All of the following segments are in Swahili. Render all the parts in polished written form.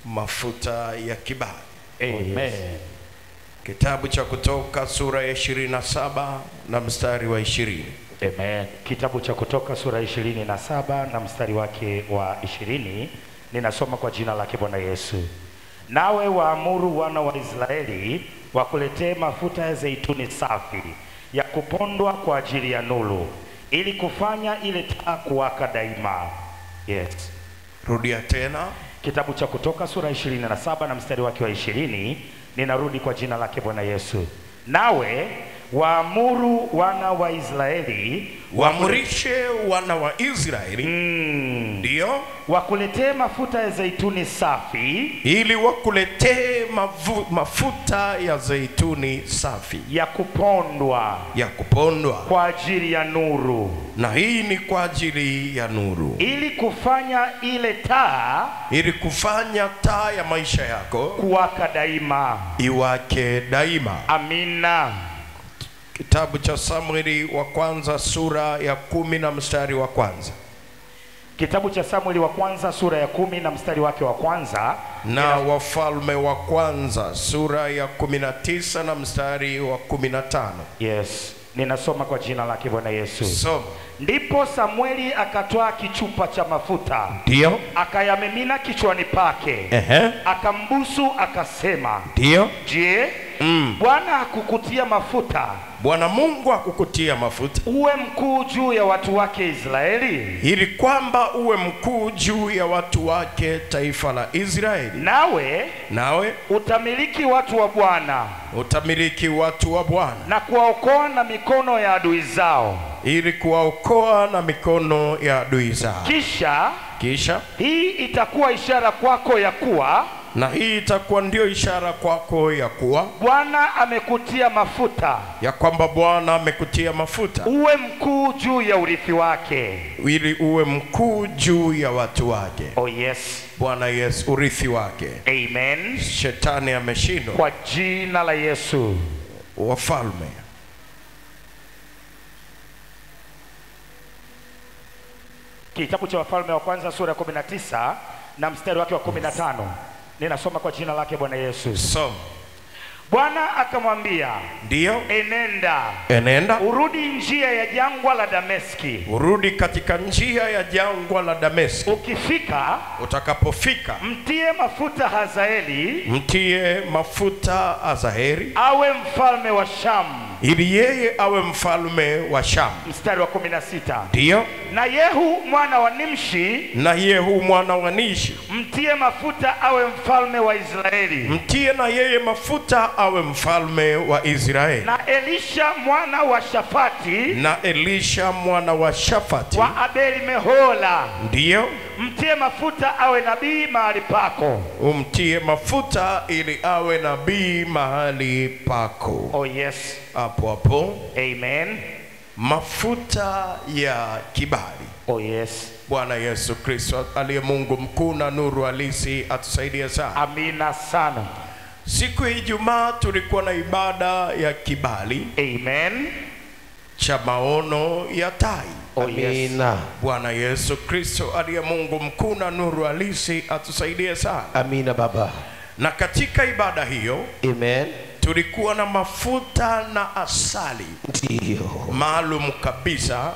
mafuta ya kibali. Amen. Kitabu cha Kutoka sura ya 27 na mstari wa 20. Amen. Kitabu cha Kutoka sura ya 27 na mstari wake wa 20, ninasoma kwa jina lake Bwana Yesu. Nawe waamuru wana wa Israeli wakuletee mafuta ya zeituni safi ya kupondwa kwa ajili ya nuru, ili kufanya ile taa kuwaka daima. Yes. Rudia tena. Kitabu cha Kutoka sura 27 na mstari wake wa 20, ninarudi kwa jina lake Bwana Yesu. Nawe waamuru wana wa Israeli, Waamurishe wana wa Israeli, ndio, wakuletee mafuta ya zeituni safi, ili wakuletee mafuta ya zeituni safi ya kupondwa kwa ajili ya nuru, na hii ni kwa ajili ya nuru, ili kufanya ile taa, ya maisha yako kuwaka daima, iwake daima. Amina. Kitabu cha Samueli wa kwanza sura ya 10 na mstari wa kwanza. Kitabu cha Samueli wa kwanza sura ya 10 na mstari wake wa kwanza, na Wafalme wa kwanza sura ya 19 na mstari wa 15. Yes, ninasoma kwa jina lake Bwana Yesu. Soma. Ndipo Samueli akatoa kichupa cha mafuta, ndio, akayamimina kichwani pake, akambusu akasema, ndio, je, Bwana hakukutia mafuta? Bwana Mungu hakukutia mafuta uwe mkuu juu ya watu wake Israeli, ili kwamba uwe mkuu juu ya watu wake taifa la Israeli? Nawe utamiliki watu wa Bwana, na kuwaokoa na mikono ya adui zao, ili kuwaokoa na mikono ya adui zao. Kisha hii itakuwa ishara kwako ya kuwa, na hii itakuwa ndio ishara kwako ya kuwa Bwana amekutia mafuta, ya kwamba Bwana amekutia mafuta uwe mkuu juu ya urithi wake, ili uwe mkuu juu ya watu wake. Oh yes. Bwana Yesu, urithi wake. Amen. Shetani ameshindwa kwa jina la Yesu. Wafalme. Kitabu cha Wafalme wa kwanza sura ya 19 na mstari wake wa 15. Ninasoma kwa jina lake Bwana Yesu. Soma. Bwana akamwambia, ndio, enenda urudi njia ya jangwa la Dameski. Urudi katika njia ya jangwa la Dameski. Utakapofika, mtie mafuta Hazaeli, awe mfalme wa Shamu, ili yeye awe mfalme wa Shamu. Mstari wa 16. Ndio. Na Yehu mwana wa Nimshi, mtie mafuta awe mfalme wa Israeli. Mtie na yeye mafuta awe mfalme wa Israeli. Na Elisha mwana wa Shafati, wa Abeli Mehola, ndio, mtie mafuta awe nabii mahali pako. Umtie mafuta ili awe nabii mahali pako. Oh yes. Hapo. Amen. Mafuta ya kibali. Oh yes. Bwana Yesu Kristo aliye Mungu mkuu na nuru halisi atusaidie sana. Amina sana. Siku ya Ijumaa tulikuwa na ibada ya kibali. Amen. Cha maono ya tai. Oh yes. Amina. Bwana Yesu Kristo aliye Mungu mkuu na nuru halisi atusaidie sana. Amina Baba. Na katika ibada hiyo, amen, tulikuwa na mafuta na asali, ndio, maalum kabisa,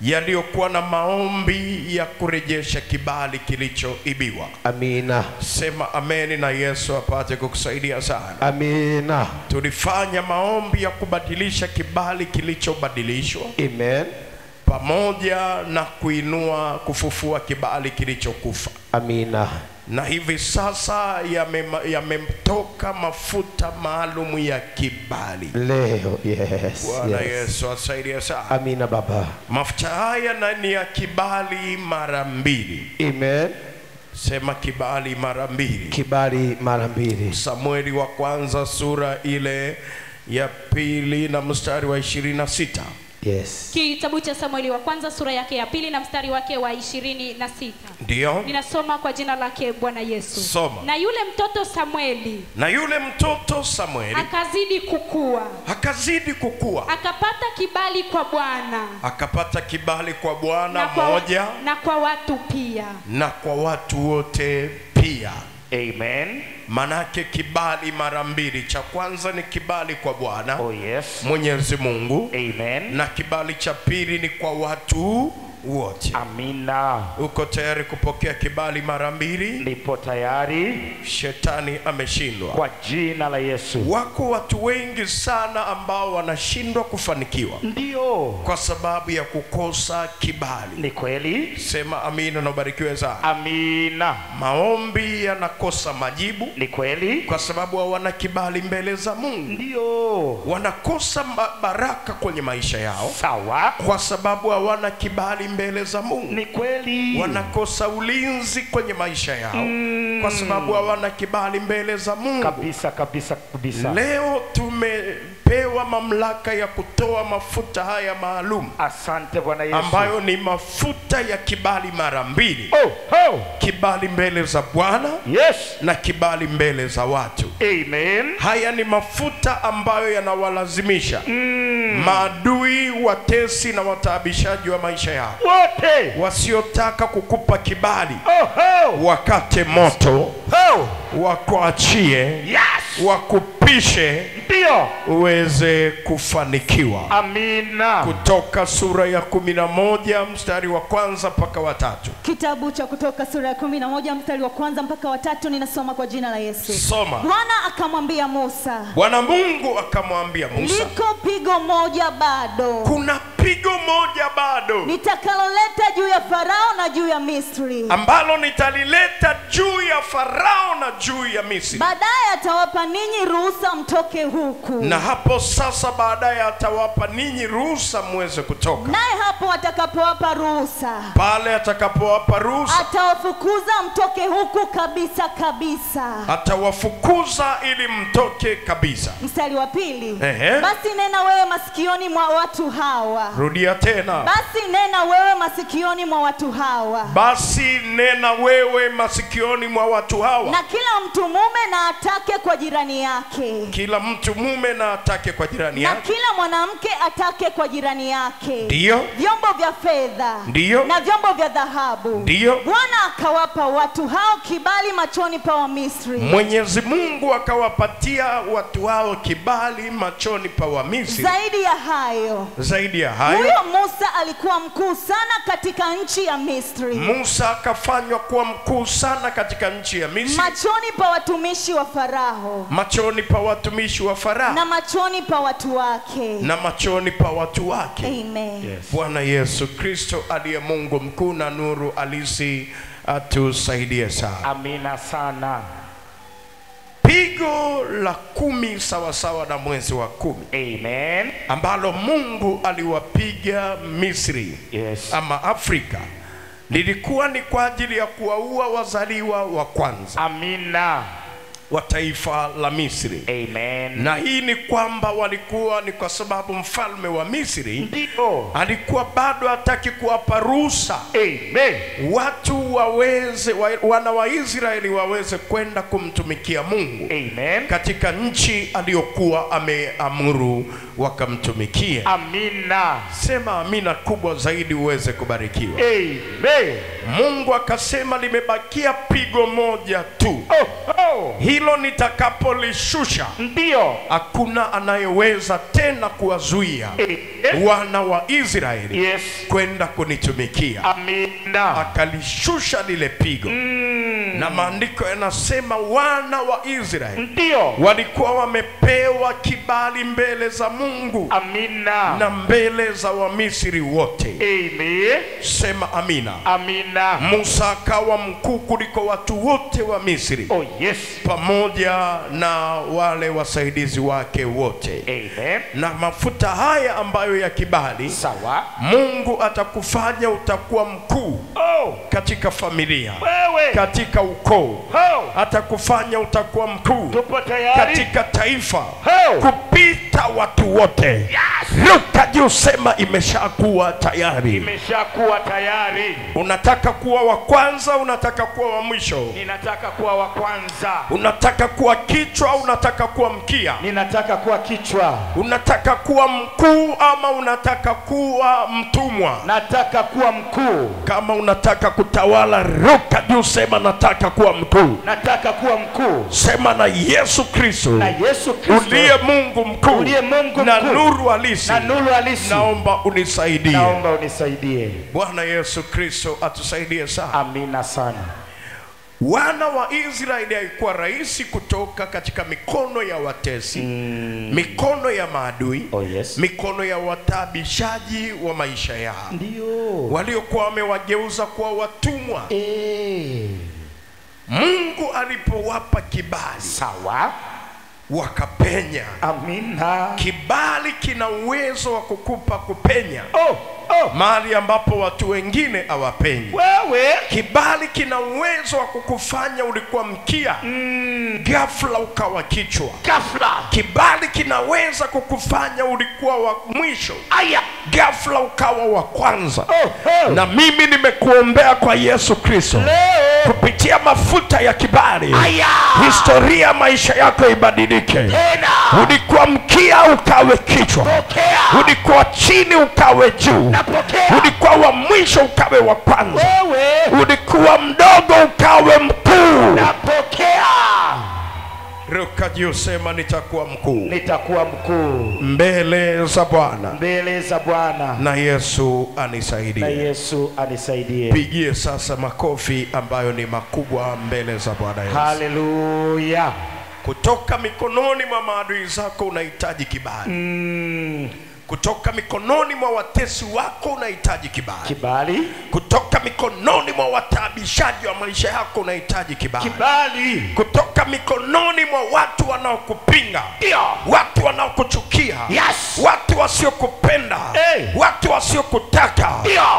yaliyokuwa na maombi ya kurejesha kibali kilichoibiwa. Amina. Sema amen na Yesu apate kukusaidia sana. Amina. Tulifanya maombi ya kubadilisha kibali kilichobadilishwa. Amen. Pamoja na kufufua kibali kilichokufa. Amina. Na hivi sasa yametoka mafuta maalum ya kibali leo. Yes. Bwana Yesu asaidie sana. Amina Baba. Mafuta haya ni ya kibali mara 2. Amen. Sema kibali mara 2. Kibali mara 2. Samueli wa kwanza sura ile ya 2 na mstari wa 26. Yes. Kitabu cha Samueli wa kwanza sura yake ya 2 na mstari wake wa 26. Ndio. Ninasoma kwa jina lake Bwana Yesu. Soma. Na yule mtoto Samueli akazidi kukua. Akapata kibali kwa Bwana. moja. Na kwa watu pia. Na kwa watu wote pia. Amen. Manake kibali mara mbili. Cha kwanza ni kibali kwa Bwana, Oh yes. Mwenyezi Mungu. Amen. Na kibali cha pili ni kwa watu wote. Amina. Uko tayari kupokea kibali mara mbili? Nipo tayari. Shetani ameshindwa Kwa jina la Yesu. Wako watu wengi sana ambao wanashindwa kufanikiwa, Ndio, kwa sababu ya kukosa kibali. ni kweli. Sema amina na ubarikiwe sana. Amina. Maombi yanakosa majibu Ni kweli. kwa sababu hawana kibali mbele za Mungu. Ndio. Wanakosa baraka kwenye maisha yao Sawa. kwa sababu hawana kibali mbele za Mungu. Ni kweli. Wanakosa ulinzi kwenye maisha yao kwa sababu hawana kibali mbele za Mungu. Kabisa kabisa kabisa. Leo tumepewa mamlaka ya kutoa mafuta haya maalum, Asante Bwana Yesu. ambayo ni mafuta ya kibali mara mbili. Oh. Kibali mbele za Bwana Yes. na kibali mbele za watu. Amen. Haya ni mafuta ambayo yanawalazimisha maadui, watesi na wataabishaji wa maisha yao, Wote. wasiotaka kukupa kibali, Oh. wakate moto, Oh. wakuachie, Yes. wakupishe Ndio. uweze kufanikiwa. Amina. Kutoka sura ya 11 mstari wa kwanza mpaka wa 3. Kitabu cha Kutoka sura ya 11 mstari wa kwanza mpaka wa 3, ninasoma kwa jina la Yesu. Soma. Bwana akamwambia Musa, Bwana Mungu akamwambia Musa, liko pigo moja bado kuna pigo moja bado nitakaloleta juu ya Farao na juu ya Misri. ambalo nitalileta juu ya Farao na juu ya Misri. Baadaye atawapa ninyi ruhusa mtoke huku. Na hapo sasa baadaye atawapa ninyi ruhusa muweze kutoka. Naye hapo atakapowapa ruhusa, Pale atakapowapa ruhusa, atawafukuza mtoke huku kabisa kabisa. atawafukuza ili mtoke kabisa. Mstari wa pili. Ehe. Basi nena wewe masikioni mwa watu hawa. Rudia tena. Basi nena wewe masikioni mwa watu hawa. Basi nena wewe masikioni mwa watu hawa. Na kila mtu mume na atake kwa jirani yake. Kila mtu mume na atake kwa jirani Na yake. kila mwanamke atake kwa jirani yake. Ndio. Vyombo vya fedha. Ndio. Na vyombo vya dhahabu. Ndio. Bwana akawapa watu hao kibali machoni pa Wamisri. Mwenyezi Mungu akawapatia watu hao kibali machoni pa Wamisri. Zaidi ya hayo, Zaidi ya hayo, huyo Musa alikuwa mkuu sana katika nchi ya Misri, Musa akafanywa kuwa mkuu sana katika nchi ya Misri, machoni pa watumishi wa Farao machoni pa watumishi wa Farao na machoni pa watu wake. na machoni pa watu wake. Amen. Yes. Bwana Yesu Kristo aliye Mungu mkuu na nuru alisi atusaidie sana. Amina sana. Pigo la 10 sawasawa na mwezi wa 10 Amen. ambalo Mungu aliwapiga Misri, Yes. ama Afrika, lilikuwa ni kwa ajili ya kuwaua wazaliwa wa kwanza Amina. wa taifa la Misri. Amen. Na hii ni kwamba walikuwa ni kwa sababu mfalme wa Misri Ndio. alikuwa bado hataki kuwapa ruhusa Amen. watu waweze wana wa Israeli waweze kwenda kumtumikia Mungu Amen. katika nchi aliyokuwa ameamuru wakamtumikie. Amina. Sema amina kubwa zaidi uweze kubarikiwa. Amen. Mungu akasema limebakia pigo moja tu. Oh. Hilo nitakapolishusha, Ndio. hakuna anayeweza tena kuwazuia wana wa Israeli Yes. kwenda kunitumikia. Amina. Akalishusha lile pigo. Na maandiko yanasema wana wa Israeli Ndio. walikuwa wamepewa kibali mbele za Mungu Amina. na mbele za Wamisri wote. Amen. Sema amina. Amina. Musa akawa mkuu kuliko watu wote wa Misri, Oh yes. pamoja na wale wasaidizi wake wote. Amen. Na mafuta haya ambayo ya kibali, Sawa. Mungu atakufanya utakuwa mkuu Oh. katika familia, Wewe. katika ukoo. Oh. Atakufanya utakuwa mkuu Tupo tayari. katika taifa, Oh. kupita watu wote. Ruka juu, sema imeshakuwa tayari. Imeshakuwa tayari. Unataka kuwa wa kwanza, unataka kuwa wa mwisho? Ninataka kuwa wa kwanza. Unataka kuwa kichwa, unataka kuwa mkia? Ninataka kuwa kichwa. Unataka kuwa mkuu ama unataka kuwa mtumwa? Nataka kuwa mkuu. Kama unataka kutawala, ruka juu, sema nataka kuwa mkuu. Nataka kuwa mkuu. Sema na Yesu Kristo, na Yesu Kristo uliye Mungu mkuu, uliye Mungu na mkuu, nuru halisi, na nuru halisi, naomba unisaidie. naomba unisaidie. Bwana Yesu Kristo atusaidie sana. Amina sana. Wana wa Israeli haikuwa rahisi kutoka katika mikono ya watesi, mikono ya maadui, Oh yes. mikono ya wataabishaji wa maisha yao, Ndio. waliokuwa wamewageuza kuwa watumwa. Mungu alipowapa kibali, Sawa. wakapenya. Amina. Kibali kina uwezo wa kukupa kupenya Oh. mahali ambapo watu wengine hawapenyi. Wewe. Kibali kina uwezo wa kukufanya ulikuwa mkia, ghafla ukawa kichwa. Ghafla. Kibali kinaweza kukufanya ulikuwa wa mwisho, Aya. ghafla ukawa wa kwanza. Oh. Na mimi nimekuombea kwa Yesu Kristo, Leo. kupitia mafuta ya kibali, Aya. historia maisha yako ibadilike. Tena. Ulikuwa mkia ukawe kichwa, Pokea. ulikuwa chini ukawe juu, Napokea. ulikuwa wa mwisho ukawe wa kwanza, Wewe. ulikuwa mdogo ukawe mkuu. Napokea. Ruka juu, sema nitakuwa mkuu Nitakuwa mkuu mbele za Bwana, mbele za Bwana, na Yesu na anisaidie. Yesu anisaidie. Pigie sasa makofi ambayo ni makubwa mbele za Bwana Yesu. Haleluya. Kutoka mikononi mwa maadui zako unahitaji kibali. Kutoka mikononi mwa watesi wako unahitaji kibali. Kibali. Kutoka mikononi mwa wataabishaji wa maisha yako unahitaji kibali. Kibali. Kutoka mikononi mwa watu wanaokupinga, watu wanaokuchukia, Yes. watu wasiokupenda, watu wasiokutaka,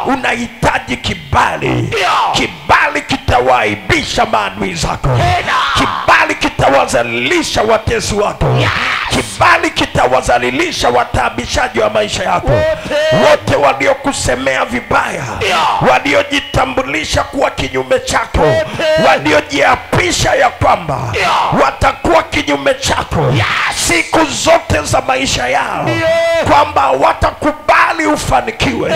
unahitaji kibali. Kibali kitawaaibisha maadui zako. Kibali kitawazalilisha watesi wako. Kibali kitawazalilisha wataabishaji wa maisha yako. Wote waliokusemea vibaya, waliojitambulisha kuwa kinyume chako, waliojiapisha ya kwamba watakuwa kinyume chako siku zote za maisha yao, kwamba hawatakubali ufanikiwe,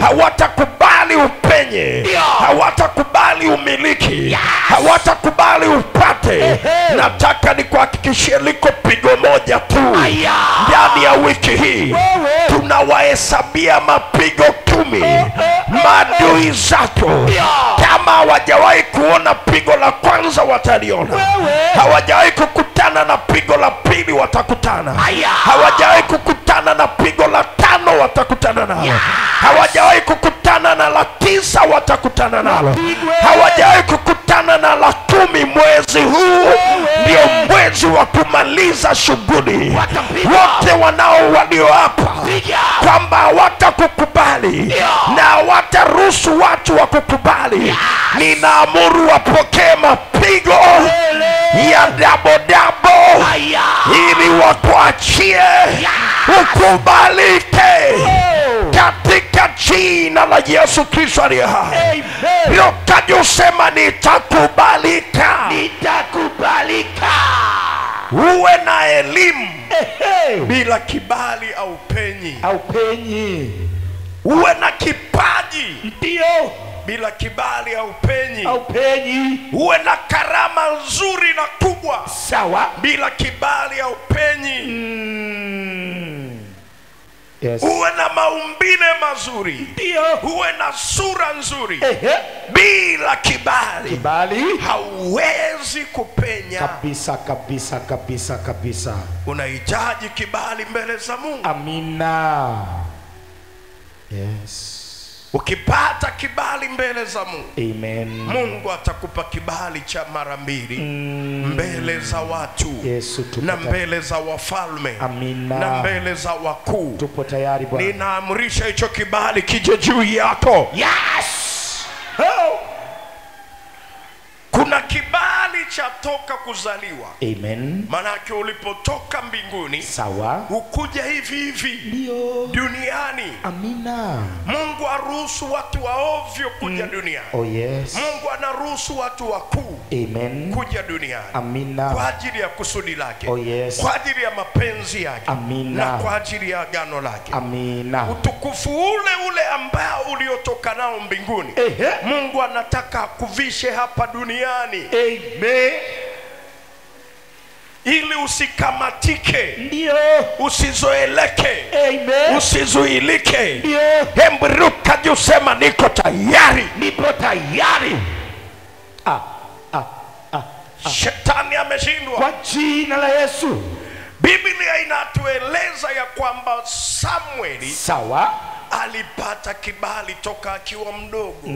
hawatakubali upenye, hawatakubali umiliki, hawatakubali upate. Nataka nikuhakikishie liko pigo moja tu ndani ya wiki hii. Tunawahesabia mapigo 10 maadui zako. Kama hawajawahi kuona pigo la kwanza wataliona, hawajawahi kukutana na pigo la pili watakutana, hawajawahi kukutana na pigo la 5 watakutana nalo, hawajawahi kukutana na la 9 watakutana nalo, hawajawahi kukutana na la 10. Mwezi huu ndio mwezi wa kumaliza shughuli. Wote walioapa kwamba hawatakukubali na hawataruhusu watu wa kukubali, ninaamuru wapokee mapigo ya dabo ili wakuachie ukubalike katika jina la Yesu Kristo aliye hai. Ruka sema nitakubalika. Nitakubalika. Uwe na elimu, bila kibali au penyi. Uwe na kipaji, Ndio. bila kibali au penyi. Uwe na karama nzuri na kubwa, Sawa. bila kibali au penyi. Yes. Uwe na maumbile mazuri, Ndio. uwe na sura nzuri, bila kibali hauwezi kupenya. Kabisa. Unahitaji kibali mbele za Mungu. Amina. Yes. Ukipata kibali mbele za Mungu, Amen. Mungu atakupa kibali cha mara 2 mbele za watu, Yesu, na mbele za wafalme. Amina. Na mbele za wakuu. Tupo tayari Bwana. Ninaamrisha hicho kibali kije juu yako. Yes. Kuna kibali kibali cha toka kuzaliwa. Amen. Manake ulipotoka mbinguni, Sawa. ukuja hivi hivi Ndio. duniani. Amina. Mungu aruhusu watu waovyo kuja duniani. Oh yes. Mungu anaruhusu watu wakuu Amen. kuja duniani. Amina. Kwa ajili ya kusudi lake. Oh yes. Kwa ajili ya mapenzi yake. Amina. Na kwa ajili ya agano lake. Amina. Utukufu ule ambao uliotoka nao mbinguni, Mungu anataka akuvishe hapa duniani. Amen. Ili usikamatike. Ndio. Usizoeleke. Amen. Usizuilike. Ndio. Hebu ruka juu, sema niko tayari. Nipo tayari. Shetani ameshindwa. Kwa jina la Yesu. Biblia inatueleza ya kwamba Samueli, sawa, alipata kibali toka akiwa mdogo.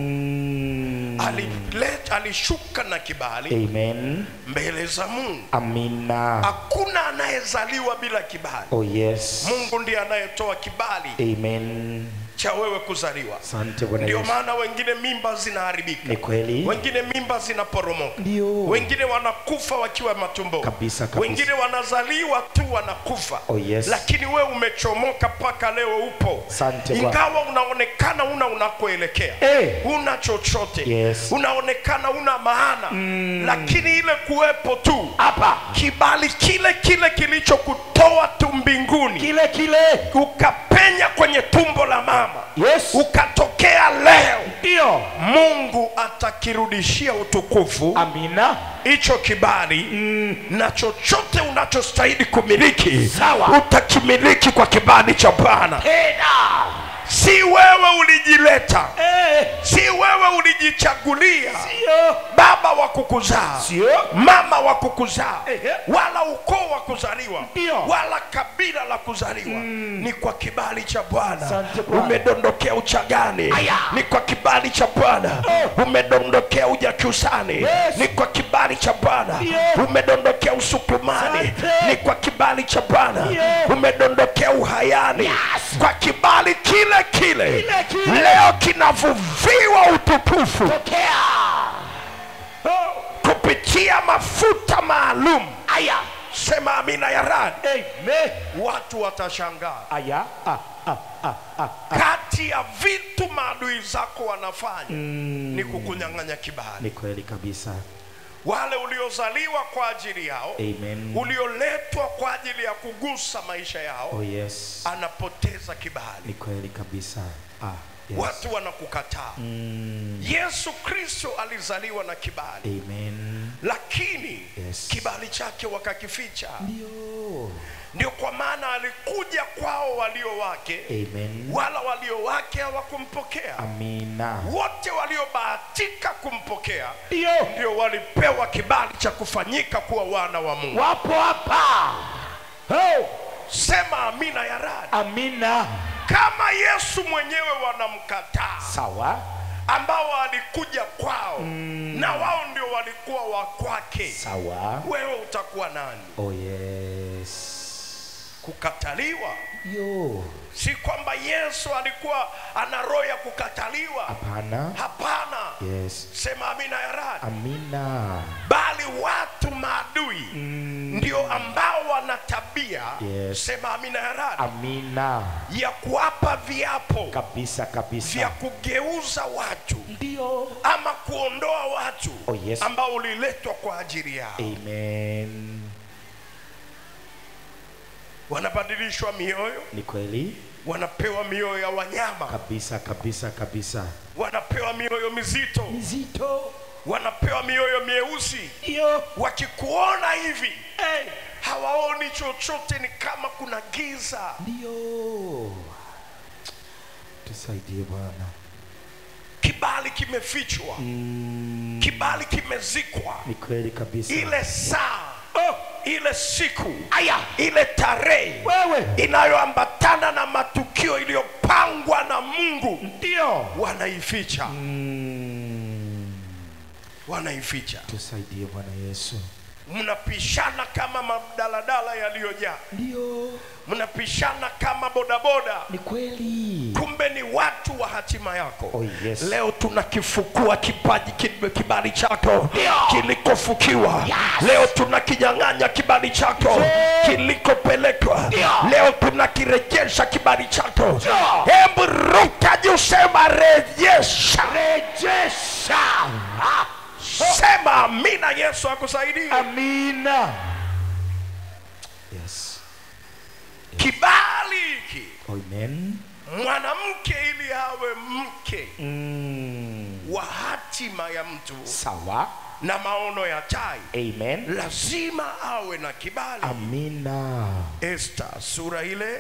Alishuka na kibali. Amen. Mbele za Mungu. Amina. Hakuna anayezaliwa bila kibali. Oh yes. Mungu ndiye anayetoa kibali. Amen. Cha wewe kuzaliwa. Asante Bwana Ndio Yesu. maana wengine mimba zinaharibika. Ni kweli. Wengine mimba zinaporomoka. Ndio. Wengine wanakufa wakiwa matumbo. Kabisa kabisa. Wengine wanazaliwa tu wanakufa. Oh yes. Lakini wewe umechomoka paka leo upo. Asante Bwana. Ingawa unaonekana unakoelekea. Una chochote. Yes. Unaonekana una maana. Lakini ile kuwepo tu hapa, kibali kile kilichokutoa tu mbinguni. Kile ukapenya kwenye tumbo la mama. Yes. Ukatokea leo. Ndio. Mungu atakirudishia utukufu. Amina. Hicho kibali na chochote unachostahili kumiliki. Sawa. Utakimiliki kwa kibali cha Bwana. Si wewe ulijileta. Si wewe ulijichagulia. Sio. Baba wa kukuzaa. Sio. Mama wa kukuzaa. Wala ukoo wa kuzaliwa. Ndio. Wala kabila la kuzaliwa. Ni kwa kibali cha Bwana. Umedondokea uchagani. Ni kwa kibali cha Bwana. Umedondokea ujakusani. Yes. Ni kwa kibali cha Bwana. Umedondokea usukumani. Ni kwa kibali cha Bwana. Umedondokea uhayani. Yes. Kwa kibali kile leo kinavuviwa utukufu. Kupitia mafuta maalum. Aya. Sema amina ya radi. Amen. Watu watashangaa. Aya. Kati ya vitu maadui zako wanafanya ni kukunyang'anya kibali. Ni kweli kabisa. Wale uliozaliwa kwa ajili yao. Amen. Ulioletwa kwa ajili ya kugusa maisha yao. Oh yes. Anapoteza kibali. Ni kweli kabisa. Yes. Watu wanakukataa. Yesu Kristo alizaliwa na kibali. Amen. Lakini yes, kibali chake wakakificha. Ndio kwa maana alikuja kwao walio wake. Amen. Wala walio wake hawakumpokea. Amina. Wote waliobahatika kumpokea ndio walipewa kibali cha kufanyika kuwa wana wa Mungu. Wapo hapa. Sema amina ya radi. Amina. Kama Yesu mwenyewe wanamkataa. Sawa. Ambao alikuja kwao na wao ndio walikuwa wa kwake. Sawa. Wewe utakuwa nani? Oh yes. Kukataliwa. Si kwamba Yesu alikuwa ana roho ya kukataliwa. Hapana. Yes. Sema amina ya radi. Amina. Bali watu maadui ndio ambao wana tabia. Yes. Sema amina ya radi. Amina. Ya kuapa viapo. Kabisa. Vya kugeuza watu. Ndio. Ama kuondoa watu. Oh yes. Ambao uliletwa kwa ajili yao. Amen. Wanabadilishwa mioyo. Ni kweli. Wanapewa mioyo ya wanyama. Kabisa. Wanapewa mioyo mizito. Wanapewa mioyo mieusi. Wakikuona hivi hawaoni chochote, ni kama kuna giza. Tusaidie Bwana. Kibali kimefichwa. Kibali kimezikwa. Ni kweli kabisa. Ile saa, ile siku, ile tarehe inayoambatana na matukio iliyopangwa na Mungu ndio wanaificha. Wanaificha. Tusaidie Bwana Yesu. Mnapishana kama madaladala yaliyojaa. Ndio. Mnapishana kama bodaboda. Ni kweli. Kumbe ni watu wa hatima yako. Oh, yes. Leo tunakifukua kibali chako kilikofukiwa. Leo tunakinyang'anya kibali chako kilikopelekwa. Leo tunakirejesha kibali chako. Hebu ruka juu, sema rejesha. Rejesha. Sema amina. Yesu akusaidie. Amina. Yes. Kibali hiki, Amen. mwanamke ili awe mke wa hatima ya mtu Sawa. na maono ya tai, Amen. lazima awe na kibali. Amina. Esther sura ile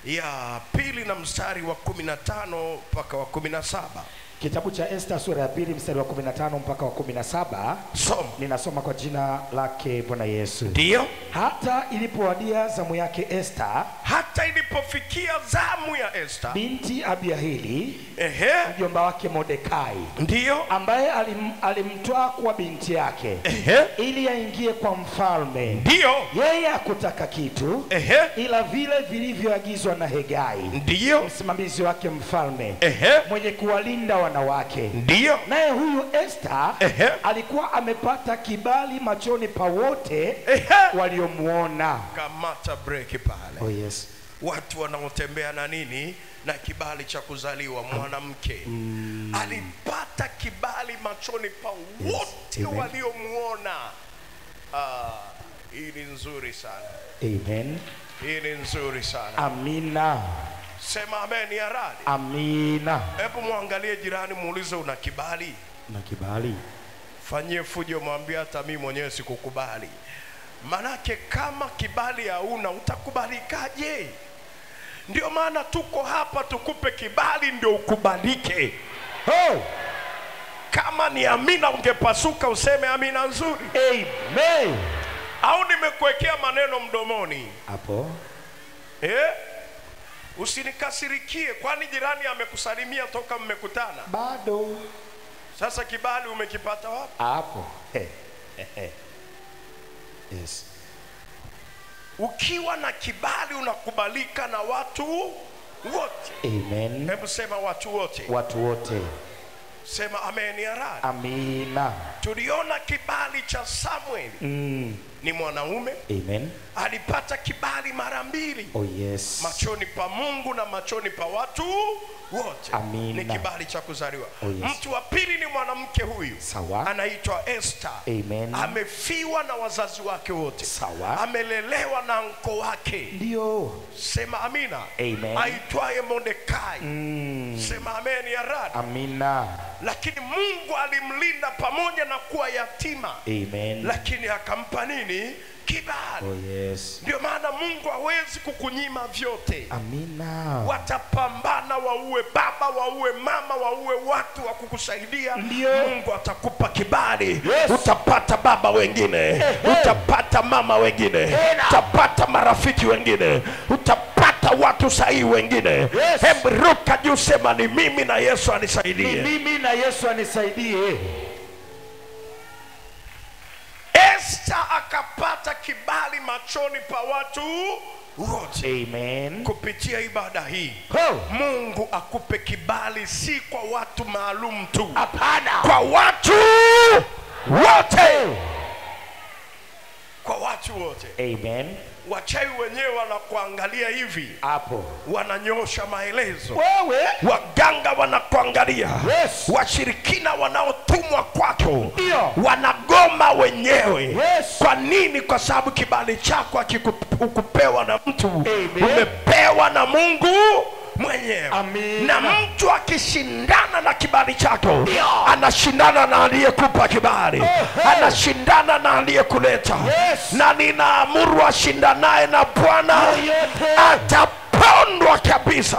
ya 2 na mstari wa 15 mpaka wa 17. Kitabu cha Esther sura ya 2 mstari wa 15 mpaka wa 17. Soma. Ninasoma kwa jina lake Bwana Yesu. Ndio. Hata ilipowadia zamu yake Esther, Hata ilipofikia zamu ya Esther, binti Abiahili, ehe, mjomba wake Mordekai, ndio, ambaye alimtoa kuwa binti yake, ehe, ili aingie kwa mfalme. ndio, Yeye hakutaka kitu ehe, ila vile vilivyoagizwa na Hegai, ndio, msimamizi wake mfalme, ehe, mwenye kuwalinda wanawake. ndio, Naye huyu Esther ehe, alikuwa amepata kibali machoni pa wote ehe. waliomuona. Kamata break pale. Oh, yes. Watu wanaotembea na nini? Na kibali cha kuzaliwa. Mwanamke alipata kibali machoni pa wote Amen. waliomuona. Hii ni nzuri sana. Amen. Hii ni nzuri sana. Amina. Sema amen ya radi. Amina. Hebu muangalie jirani, muulize una kibali? Na kibali. Fanyie fujo, mwambie hata mimi mwenyewe sikukubali. Manake kama kibali hauna utakubalikaje? Ndio maana tuko hapa tukupe kibali ndio ukubalike. Oh. Kama ni amina ungepasuka useme amina nzuri. Amen. Au nimekuwekea maneno mdomoni? Hapo. Usinikasirikie, kwani jirani amekusalimia toka mmekutana? Bado. Sasa kibali umekipata wapi? Hapo. Yes. Ukiwa na kibali unakubalika na watu wote. Amen. Hebu sema watu wote. Watu wote. Sema amen ya radi. Amina. Tuliona kibali cha Samuel. Ni mwanaume. Amen. Alipata kibali mara mbili. Oh, yes. Machoni pa Mungu na machoni pa watu wote. Amina. Ni kibali cha kuzaliwa. Oh, yes. Mtu wa pili ni mwanamke huyu. Sawa. Anaitwa Esther. Amen. Amefiwa na wazazi wake wote. Sawa. Amelelewa na anko wake. Ndio. Sema amina. Amen. Aitwaye Mordekai. Sema amen ya radi. Amina. Lakini Mungu alimlinda pamoja na kuwa yatima. Amen. Lakini akampa nini? Kibali. Oh, yes. Ndio maana Mungu hawezi kukunyima vyote. Amina. Watapambana, waue baba, waue mama, waue watu wa kukusaidia. Ndio. Mungu atakupa kibali. Yes. Utapata baba wengine, utapata mama wengine, utapata marafiki wengine, utapata watu sahihi wengine. Yes. Hebu ruka juu, sema ni mimi na Yesu anisaidie. Ni mimi na Yesu anisaidie. Esther akapata kibali machoni pa watu wote. Amen. Kupitia ibada hii, Mungu akupe kibali, si kwa watu maalum tu. Hapana. Kwa watu wote. Kwa watu wote. Amen. Wachawi wenyewe wanakuangalia hivi, Hapo. wananyosha maelezo. Wewe. Waganga wanakuangalia. Yes. Washirikina wanaotumwa kwako Ndio. wanagoma wenyewe. Yes. Kwa nini? Kwa sababu kibali chako hakikupewa na mtu. Amen. Umepewa na Mungu mwenyewe. Amina. Na mtu akishindana na kibali chako, anashindana na aliyekupa kibali. Anashindana na aliyekuleta. Yes. Na ninaamuru ashindanaye na Bwana atapondwa kabisa.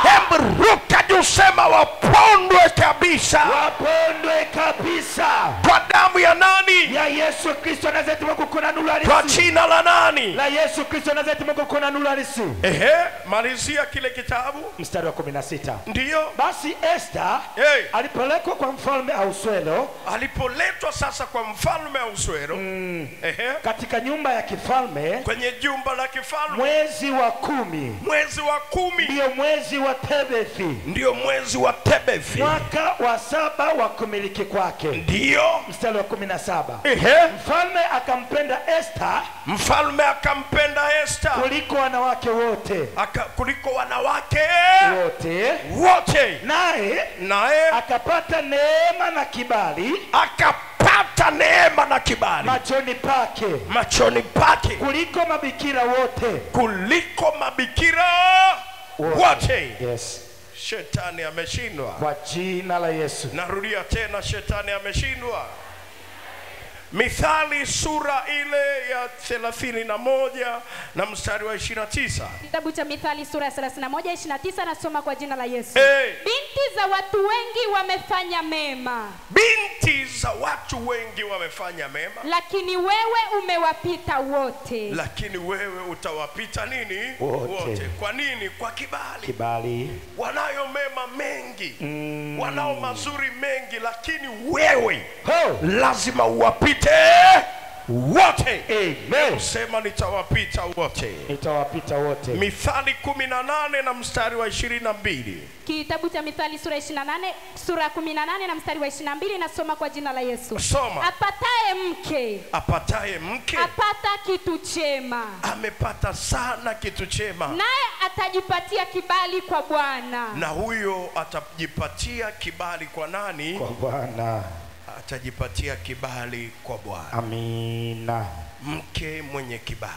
Hebu ruka juu, sema wapondwe kabisa. Wapondwe kabisa. Kwa damu ya nani? Ya Yesu Yesu Kristo Nazareti Mungu kuna nuru halisi. Kwa jina la nani? La Yesu Kristo Nazareti Mungu kuna nuru halisi. Malizia kile kitabu. Mstari wa 16. Ndiyo. Basi Esther alipelekwa kwa mfalme Ahasuero. Alipoletwa sasa kwa mfalme Ahasuero. Katika nyumba ya kifalme. Kwenye jumba la kifalme. Mwezi wa 10. Mwezi wa 10. Ndio mwezi wa Tebethi. Ndio mwezi wa Tebethi. Mwaka wa 7 wa kumiliki kwake. Ndiyo. Mstari wa 17. Mfalme akampenda Esther. Mfalme akampenda Esther. Kuliko wanawake wote. Kuliko wanawake wote. Naye akapata neema na kibali. Akapata neema na kibali. Machoni pake. Kuliko mabikira wote. Yes. Shetani ameshindwa. Kwa jina la Yesu. Narudia tena, shetani ameshindwa. Mithali sura ile ya 31 na mstari wa 29. Kitabu cha Mithali sura ya 31:29 nasoma kwa jina la Yesu. Binti za watu wengi wamefanya mema. Binti za watu wengi wamefanya mema. Lakini wewe umewapita wote. Lakini wewe utawapita nini? Wote. Kwa nini? Kwa kibali. Kibali. Wanayo mema mengi. Wanao mazuri mengi, lakini wewe lazima uwapite wote. Amen. Sema nitawapita wote. Nitawapita wote. Mithali 18 na mstari wa 22. Kitabu cha Mithali sura 18 na mstari wa 22 nasoma kwa jina la Yesu. Soma. Apataye mke apata kitu chema. Amepata sana kitu chema. Naye atajipatia kibali kwa Bwana. Na huyo atajipatia kibali kwa nani? Kwa Bwana. Atajipatia kibali kwa Bwana. Amina. Mke mwenye kibali.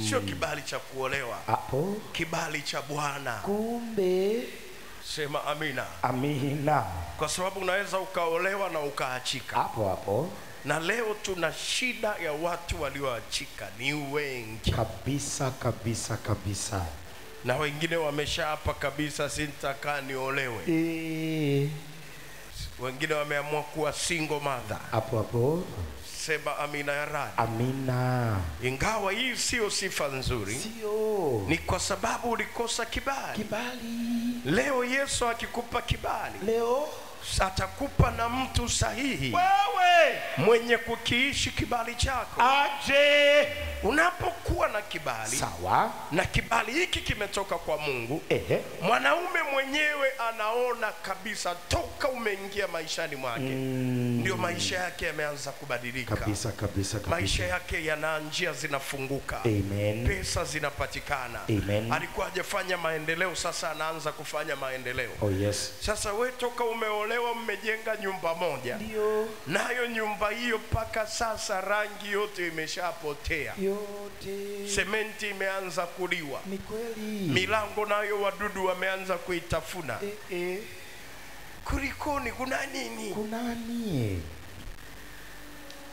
Sio kibali cha kuolewa. Kibali cha Bwana. Kumbe. Sema amina. Amina. Kwa sababu unaweza ukaolewa na ukaachika. Hapo. Na leo tuna shida ya watu walioachika ni wengi. Kabisa. Na wengine wameshaapa kabisa sitakaa niolewe. Wengine wameamua kuwa single mother. Hapo. Sema amina ya radi. Amina. Ingawa hii sio sifa nzuri. Ni kwa sababu ulikosa kibali. Leo Yesu akikupa kibali. Atakupa na mtu sahihi. Wewe mwenye kukiishi kibali chako. Aje. Unapokuwa na kibali. Sawa. Na kibali hiki kimetoka kwa Mungu. Mwanaume mwenyewe anaona kabisa toka umeingia maishani mwake. Ndio maisha yake yameanza kubadilika. Kabisa. Maisha yake yana njia zinafunguka. Amen. Pesa zinapatikana. Amen. Alikuwa hajafanya maendeleo, sasa anaanza kufanya maendeleo. Yes. Sasa wewe toka umeolewa mmejenga nyumba moja. Ndio. Nayo nyumba hiyo paka sasa rangi yote imeshapotea. Sementi imeanza kuliwa. Ni kweli. Milango nayo wadudu wameanza kuitafuna. Kulikoni? Kuna nini?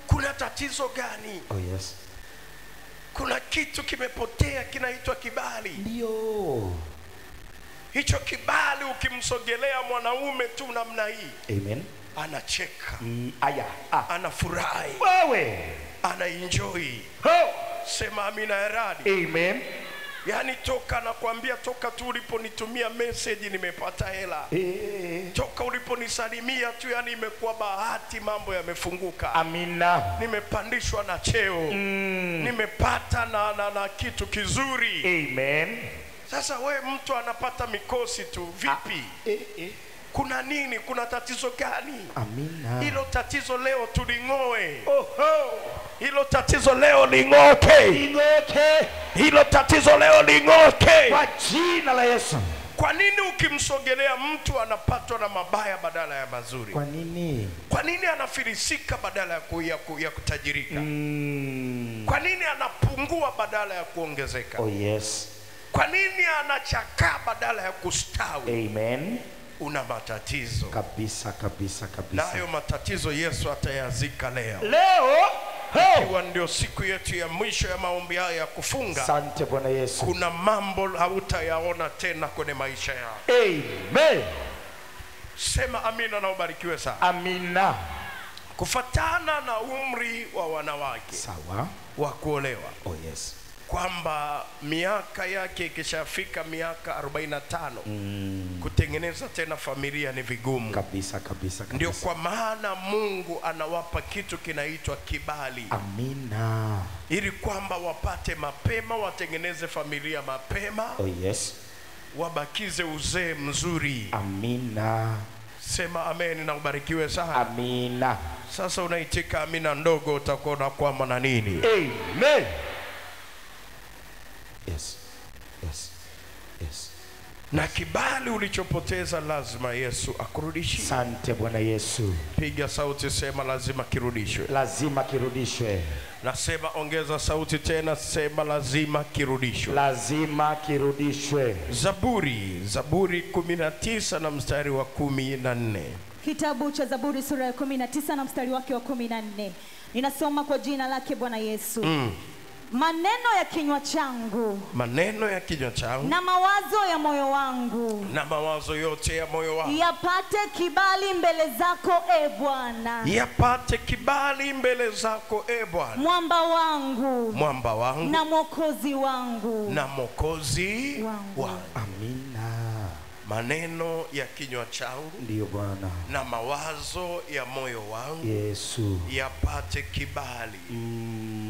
Kuna tatizo gani? Yes. Kuna kitu kimepotea kinaitwa kibali. Ndio. Hicho kibali ukimsogelea mwanaume tu namna hii. Amen. Anacheka. Anafurahi. Wewe anaenjoy. Sema amina ya radi. Amen. Yani toka nakwambia, toka tu uliponitumia message nimepata hela. Toka uliponisalimia tu, yani imekuwa bahati, mambo yamefunguka. Amina. Nimepandishwa na cheo. Nimepata na kitu kizuri. Amen. Sasa we mtu anapata mikosi tu, vipi? Kuna nini? Kuna tatizo gani? Amina. Hilo tatizo leo tuling'oe. Hilo tatizo leo ling'oke. Hilo tatizo leo ling'oke. Kwa jina la Yesu. Kwa nini ukimsogelea mtu anapatwa na mabaya badala ya mazuri? Kwa nini? Kwa nini anafilisika badala ya kutajirika? Kwa nini anapungua badala ya kuongezeka? Yes. Kwa nini anachakaa badala ya kustawi? Amen. Una matatizo. Kabisa. Na hayo matatizo Yesu atayazika leo. Ikiwa ndio siku yetu ya mwisho ya maombi haya ya kufunga. Asante Bwana Yesu. Kuna mambo hautayaona tena kwenye maisha yako. Amen. Sema amina na ubarikiwe sana. Amina. Kufatana na umri wanawake Sawa. wa kuolewa, Oh yes. kwamba miaka yake ikishafika miaka 45 kutengeneza tena familia ni vigumu Kabisa kabisa. Ndio kwa maana Mungu anawapa kitu kinaitwa kibali. Amina. Ili kwamba wapate mapema, watengeneze familia mapema. Oh yes. Wabakize uzee mzuri. Amina. Sema amen na ubarikiwe sana. Amina. Sasa unaitika amina ndogo, utakuwa unakwama na nini? Amen. Yes. Yes. Yes. Na kibali ulichopoteza lazima Yesu akurudishie. Asante Bwana Yesu. Piga sauti, sema lazima kirudishwe. Lazima kirudishwe. Nasema ongeza sauti tena, sema lazima kirudishwe. Lazima kirudishwe. Zaburi 19 na mstari wa 14. Kitabu cha Zaburi sura ya 19 na mstari wake wa 14. Ninasoma kwa jina lake Bwana Yesu. Maneno ya kinywa changu, maneno ya kinywa changu na mawazo ya moyo wangu, na mawazo yote ya moyo wangu yapate kibali mbele zako e Bwana. Yapate kibali mbele zako e Bwana. Mwamba wangu, mwamba wangu na mwokozi wangu, na mwokozi wangu. Amina. Maneno ya kinywa changu Ndiyo Bwana. na mawazo ya moyo wangu Yesu. yapate kibali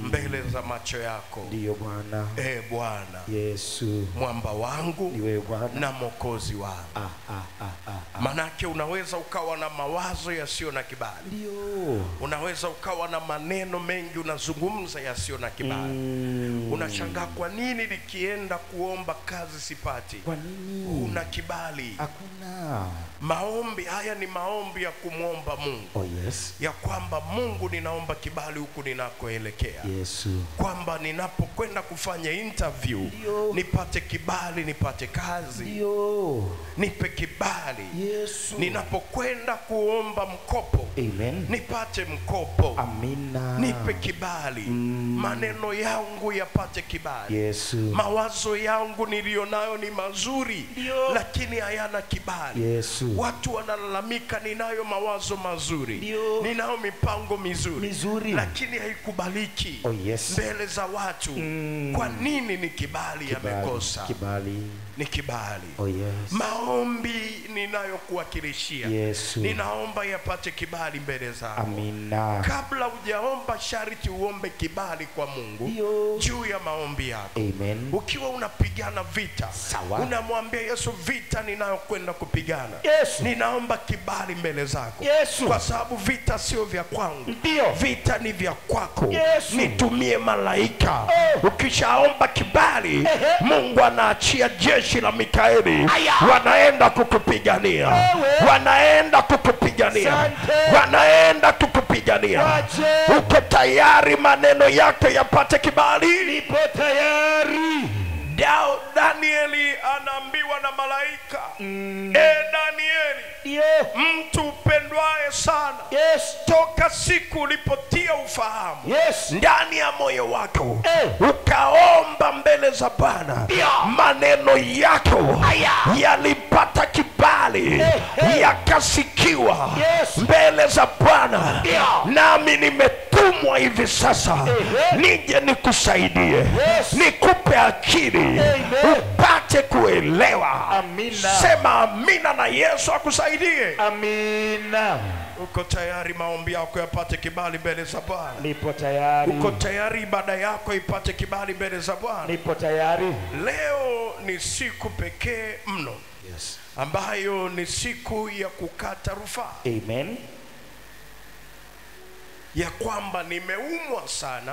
mbele za macho yako. Ndiyo Bwana. E Bwana. Yesu. Mwamba wangu Ndiwe Bwana na mwokozi wangu. Manake unaweza ukawa na mawazo yasiyo na kibali. Ndiyo. Unaweza ukawa na maneno mengi unazungumza yasiyo na kibali. Unashangaa kwa nini nikienda kuomba kazi sipati? Kwa nini? Una kibali. Hakuna. Maombi haya ni maombi ya kumwomba Mungu. Oh yes. Ya kwamba Mungu, ninaomba kibali huku ninakoelekea. Yesu. Kwamba ninapokwenda kufanya interview nipate kibali, nipate kazi. Ndiyo. Nipe kibali. Yesu. Ninapokwenda kuomba mkopo. Amen. Nipate mkopo. Amina. Nipe kibali. Maneno yangu yapate kibali. Yesu. Mawazo yangu nilionayo ni mazuri, lakini hayana kibali. Yesu. Watu wanalalamika, ninayo mawazo mazuri, ninayo mipango mizuri, lakini haikubaliki mbele za watu. Kwa nini? Ni kibali yamekosa. Kibali. Ni kibali. Oh yes. Maombi ninayokuwakilishia, Yesu, ninaomba yapate kibali mbele zako. Amina. Kabla hujaomba sharti uombe kibali kwa Mungu juu ya maombi yako. Amen. Ukiwa unapigana vita, sawa, unamwambia Yesu, vita ninayokwenda kupigana, Yesu, ninaomba kibali mbele zako. Yesu, kwa sababu vita sio vya kwangu, ndio vita ni vya kwako. Yesu, nitumie malaika. Ukishaomba kibali, Mungu anaachia jeshi la Mikaeli, wanaenda kukupigania, wanaenda kukupigania, wanaenda kukupigania. Uko tayari maneno yako yapate kibali? Nipo tayari. Danieli anaambiwa na malaika, Danieli, mtu upendwaye sana, toka siku ulipotia ufahamu ndani ya moyo wako, ukaomba mbele za Bwana, maneno yako yalipata kibali, yakasikiwa mbele za Bwana. Nami nimetumwa hivi sasa nije nikusaidie, nikupe akili, upate kuelewa. Amina. Sema amina na Yesu akusaidie. Amina. Uko tayari maombi yako yapate kibali mbele za Bwana? Nipo tayari. Uko tayari ibada yako ipate kibali mbele za Bwana? Nipo tayari. Leo ni siku pekee mno, ambayo ni siku ya kukata rufaa. Amen. Ya kwamba nimeumwa sana,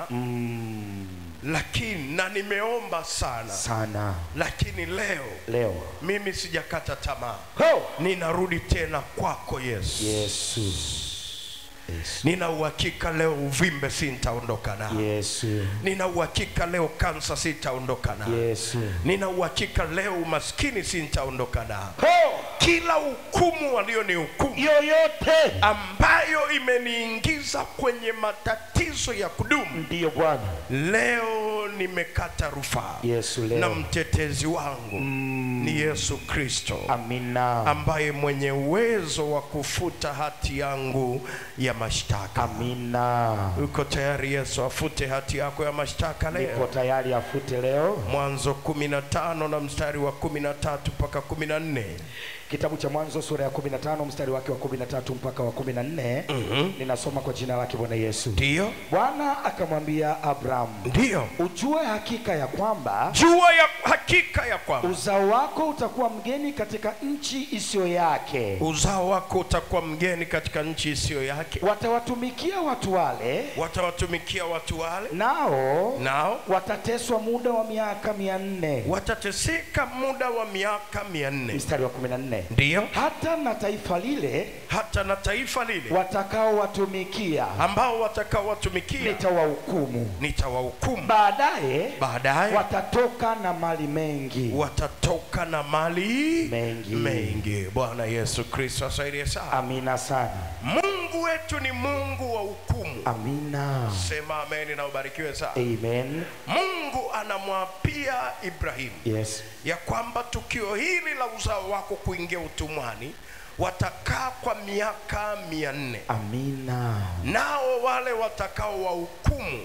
lakini na nimeomba sana, lakini leo mimi sijakata tamaa. Ninarudi tena kwako Yesu. Nina uhakika leo uvimbe sitaondoka nao. Nina uhakika leo kansa sitaondoka nao. Nina uhakika leo umaskini sitaondoka nao. kila hukumu walionihukumu yoyote ambayo imeniingiza kwenye matatizo ya kudumu, ndiyo Bwana, leo nimekata rufaa. Yesu leo. Na mtetezi wangu ni Yesu Kristo, Amina, ambaye mwenye uwezo wa kufuta hati yangu ya mashtaka. Amina. Uko tayari Yesu afute hati yako ya mashtaka leo? Niko tayari afute leo. Mwanzo 15 na mstari wa 13 mpaka 14. Kitabu cha Mwanzo sura ya 15 mstari wake wa 13 mpaka wa 14. Ninasoma kwa jina lake Bwana Yesu. Ndio. Bwana akamwambia Abraham, ndio, ujue hakika ya kwamba, jua ya hakika ya kwamba uzao wako utakuwa mgeni katika nchi isiyo yake. Uzao wako utakuwa mgeni katika nchi isiyo yake. Watawatumikia watu wale, watawatumikia watu wale, nao watateswa muda wa miaka 400. watateseka muda wa miaka 400. Mstari wa 14. Ndio. Hata na taifa lile watakao watumikia, ambao watakao watumikia, nitawahukumu. Baadaye watatoka na mali mengi. Bwana Yesu Kristo asaidie sana. Amina sana. Mungu wetu ni Mungu wa hukumu. Amina. Sema amen na ubarikiwe sana. Amen. Mungu anamwapia Ibrahimu, yes, ya kwamba tukio hili la uzao wako kuingia utumwani watakaa kwa miaka 400. Amina. Nao wale watakao wahukumu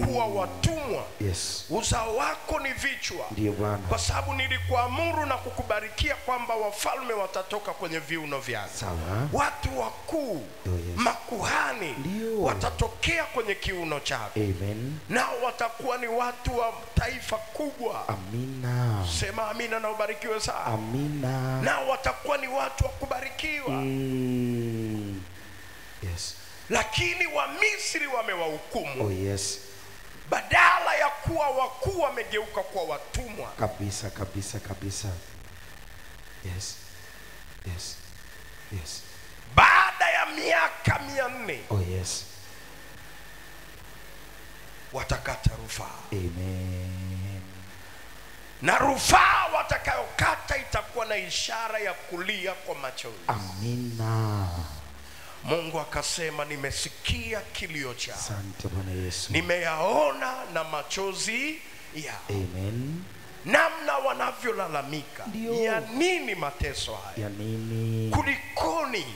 kuwa watumwa, yes, uzao wako ni vichwa. Ndiyo Bwana. Kwa sababu nilikuamuru na kukubarikia kwamba wafalme watatoka kwenye viuno vyako. Sawa. Watu wakuu, yes, makuhani, ndiyo, watatokea kwenye kiuno chako. Amen. Nao watakuwa ni watu wa taifa kubwa. Amina. Sema amina na ubarikiwe sana. Amina. Nao watakuwa ni watu wa kubarikiwa. Yes. Lakini wa Misri wamewahukumu. Oh yes. Badala ya kuwa wakuu wamegeuka kwa watumwa. Kabisa. Yes. Baada ya miaka 400. Oh yes. Watakata rufaa. Amen. Na rufaa watakayokata itakuwa na ishara ya kulia kwa machozi. Amina. Mungu akasema, nimesikia kilio chao. Asante Bwana Yesu. Nimeyaona na machozi yao. Amen. Namna wanavyolalamika. Ya nini mateso haya? Ya nini? Kulikoni?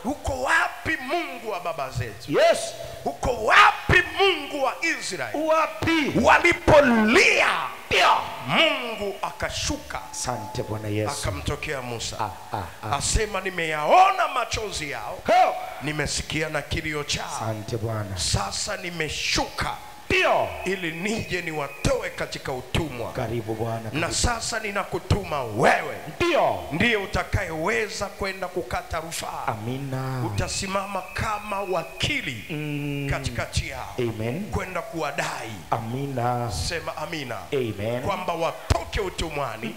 Uko wapi Mungu wa baba zetu? Yes. Uko wapi Mungu wa Israeli? Wapi? Walipolia, Mungu akashuka. Asante Bwana Yesu. Akamtokea Musa. Asema, nimeyaona machozi yao. Nimesikia na kilio chao. Asante Bwana. Sasa nimeshuka ili nije niwatoe katika utumwa. Karibu Bwana. Na sasa ninakutuma wewe. Ndiye utakayeweza kwenda kukata rufaa. Amina. Utasimama kama wakili katikati yao. Amen. Kwenda kuwadai. Amina. Sema amina. Amen. Kwamba watoke utumwani.